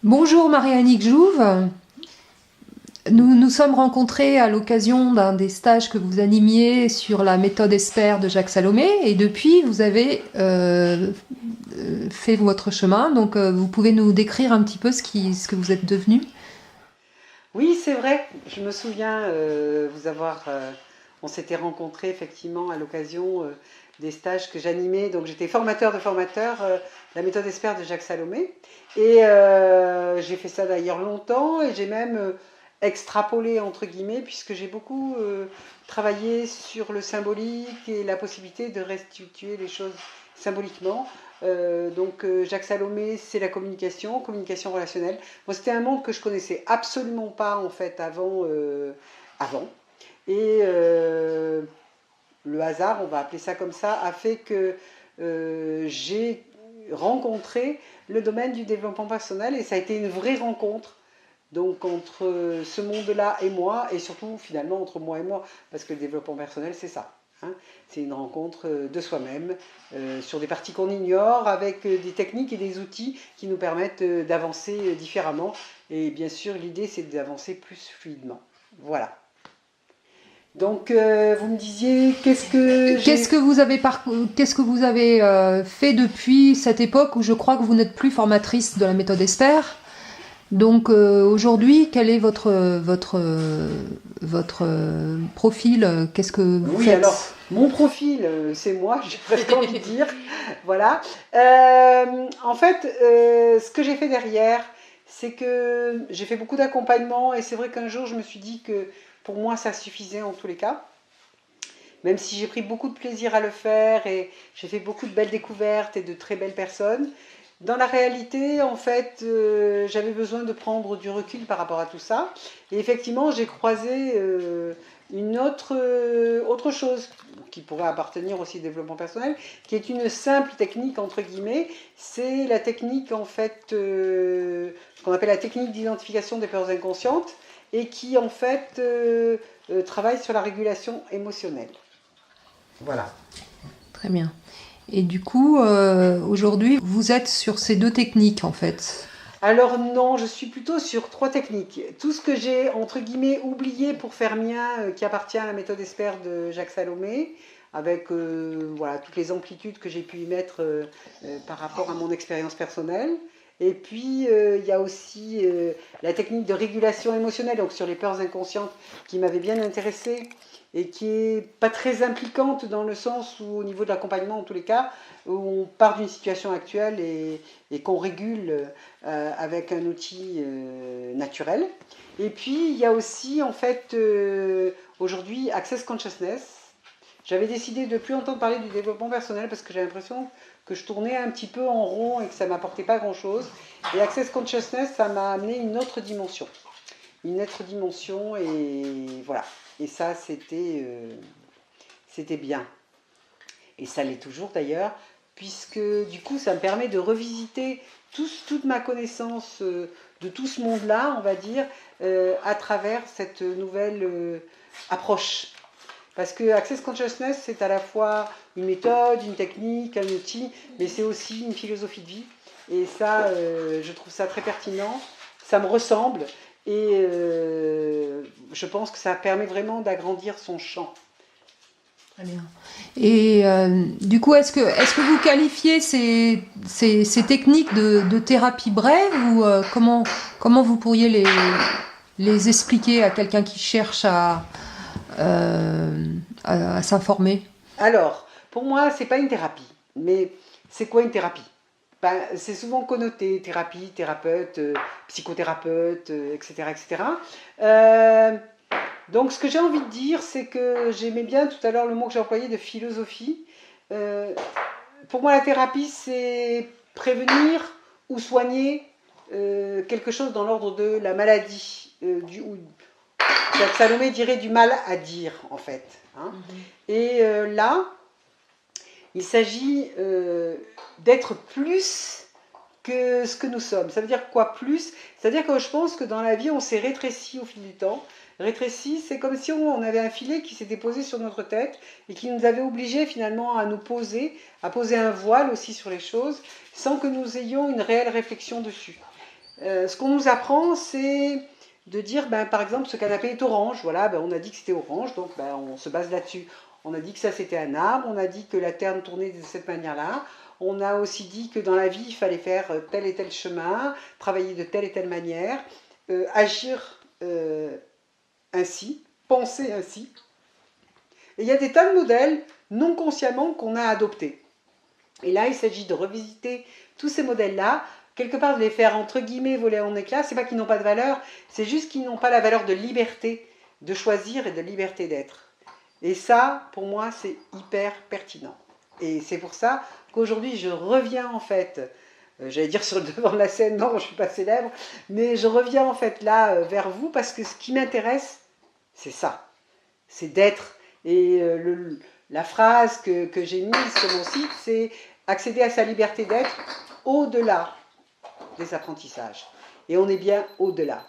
Bonjour Marie-Annick Jouve. Nous nous sommes rencontrés à l'occasion d'un des stages que vous animiez sur la méthode ESPER de Jacques Salomé et depuis vous avez fait votre chemin. Donc vous pouvez nous décrire un petit peu ce que vous êtes devenu? Oui, c'est vrai. Je me souviens vous avoir. On s'était rencontrés effectivement à l'occasion des stages que j'animais. Donc j'étais formateur de formateurs, la méthode ESPER de Jacques Salomé. Et j'ai fait ça d'ailleurs longtemps et j'ai même extrapolé entre guillemets puisque j'ai beaucoup travaillé sur le symbolique et la possibilité de restituer les choses symboliquement. Jacques Salomé, c'est la communication, communication relationnelle. Moi, c'était un monde que je connaissais absolument pas en fait avant. Et le hasard, on va appeler ça comme ça, a fait que j'ai rencontré le domaine du développement personnel et ça a été une vraie rencontre. Donc entre ce monde-là et moi, et surtout finalement entre moi et moi, parce que le développement personnel, c'est ça. Hein. C'est une rencontre de soi-même sur des parties qu'on ignore, avec des techniques et des outils qui nous permettent d'avancer différemment. Et bien sûr, l'idée, c'est d'avancer plus fluidement. Voilà. Donc, vous me disiez, qu'est-ce que j'ai... Qu'est-ce que vous avez fait depuis cette époque où je crois que vous n'êtes plus formatrice de la méthode ESPER? Donc aujourd'hui, quel est votre profil? Qu'est-ce que vous Oui, faites? alors, mon profil, c'est moi, j'ai presque envie de dire. Voilà. En fait, ce que j'ai fait derrière, c'est que j'ai fait beaucoup d'accompagnement et c'est vrai qu'un jour, je me suis dit que pour moi, ça suffisait en tous les cas. Même si j'ai pris beaucoup de plaisir à le faire et j'ai fait beaucoup de belles découvertes et de très belles personnes, dans la réalité, en fait, j'avais besoin de prendre du recul par rapport à tout ça. Et effectivement, j'ai croisé autre chose qui pourrait appartenir aussi au développement personnel, qui est une simple technique, entre guillemets. C'est la technique, en fait, ce qu'on appelle la technique d'identification des peurs inconscientes et qui, en fait, travaille sur la régulation émotionnelle. Voilà. Très bien. Et du coup, aujourd'hui, vous êtes sur ces deux techniques en fait. Alors non, je suis plutôt sur trois techniques. Tout ce que j'ai, entre guillemets, oublié pour faire mien, qui appartient à la méthode ESPER de Jacques Salomé, avec voilà, toutes les amplitudes que j'ai pu y mettre par rapport à mon expérience personnelle. Et puis, il y a aussi la technique de régulation émotionnelle, donc sur les peurs inconscientes, qui m'avait bien intéressée et qui est pas très impliquante dans le sens où, au niveau de l'accompagnement, en tous les cas, où on part d'une situation actuelle et qu'on régule avec un outil naturel. Et puis, il y a aussi, en fait, aujourd'hui, Access Consciousness. J'avais décidé de ne plus entendre parler du développement personnel parce que j'ai l'impression que je tournais un petit peu en rond et que ça ne m'apportait pas grand-chose. Et Access Consciousness, ça m'a amené une autre dimension. Une autre dimension et voilà. Et ça, c'était bien. Et ça l'est toujours d'ailleurs, puisque du coup, ça me permet de revisiter toute ma connaissance de tout ce monde-là, on va dire, à travers cette nouvelle approche. Parce que Access Consciousness, c'est à la fois une méthode, une technique, un outil, mais c'est aussi une philosophie de vie. Et ça, je trouve ça très pertinent. Ça me ressemble. Et je pense que ça permet vraiment d'agrandir son champ. Très bien. Et du coup, est-ce que vous qualifiez ces techniques de thérapie brève ou comment vous pourriez les expliquer à quelqu'un qui cherche à s'informer? Alors, pour moi, c'est pas une thérapie. Mais c'est quoi une thérapie? Ben, c'est souvent connoté thérapie, thérapeute, psychothérapeute, etc. etc. Euh, donc, ce que j'ai envie de dire, c'est que j'aimais bien tout à l'heure le mot que j'ai employé de philosophie. Euh, pour moi, la thérapie, c'est prévenir ou soigner quelque chose dans l'ordre de la maladie, Salomé dirait du mal à dire, en fait. Hein. Et là, il s'agit d'être plus que ce que nous sommes. Ça veut dire quoi plus? C'est-à-dire que je pense que dans la vie, on s'est rétréci au fil du temps. Rétréci, c'est comme si on avait un filet qui s'était posé sur notre tête et qui nous avait obligés finalement à nous poser, à poser un voile aussi sur les choses, sans que nous ayons une réelle réflexion dessus. Ce qu'on nous apprend, c'est de dire, ben, par exemple, ce canapé est orange. Voilà, ben, on a dit que c'était orange, donc ben, on se base là-dessus. On a dit que ça c'était un arbre, on a dit que la Terre tournait de cette manière-là. On a aussi dit que dans la vie, il fallait faire tel et tel chemin, travailler de telle et telle manière, agir ainsi, penser ainsi. Et il y a des tas de modèles non consciemment qu'on a adoptés. Et là, il s'agit de revisiter tous ces modèles-là, quelque part de les faire entre guillemets voler en éclats. C'est pas qu'ils n'ont pas de valeur, c'est juste qu'ils n'ont pas la valeur de liberté, de choisir et de liberté d'être. Et ça, pour moi, c'est hyper pertinent. Et c'est pour ça qu'aujourd'hui, je reviens en fait, j'allais dire sur le devant de la scène, non, je ne suis pas célèbre, mais je reviens en fait là vers vous parce que ce qui m'intéresse, c'est ça, c'est d'être. Et la phrase que j'ai mise sur mon site, c'est accéder à sa liberté d'être au-delà des apprentissages. Et on est bien au-delà.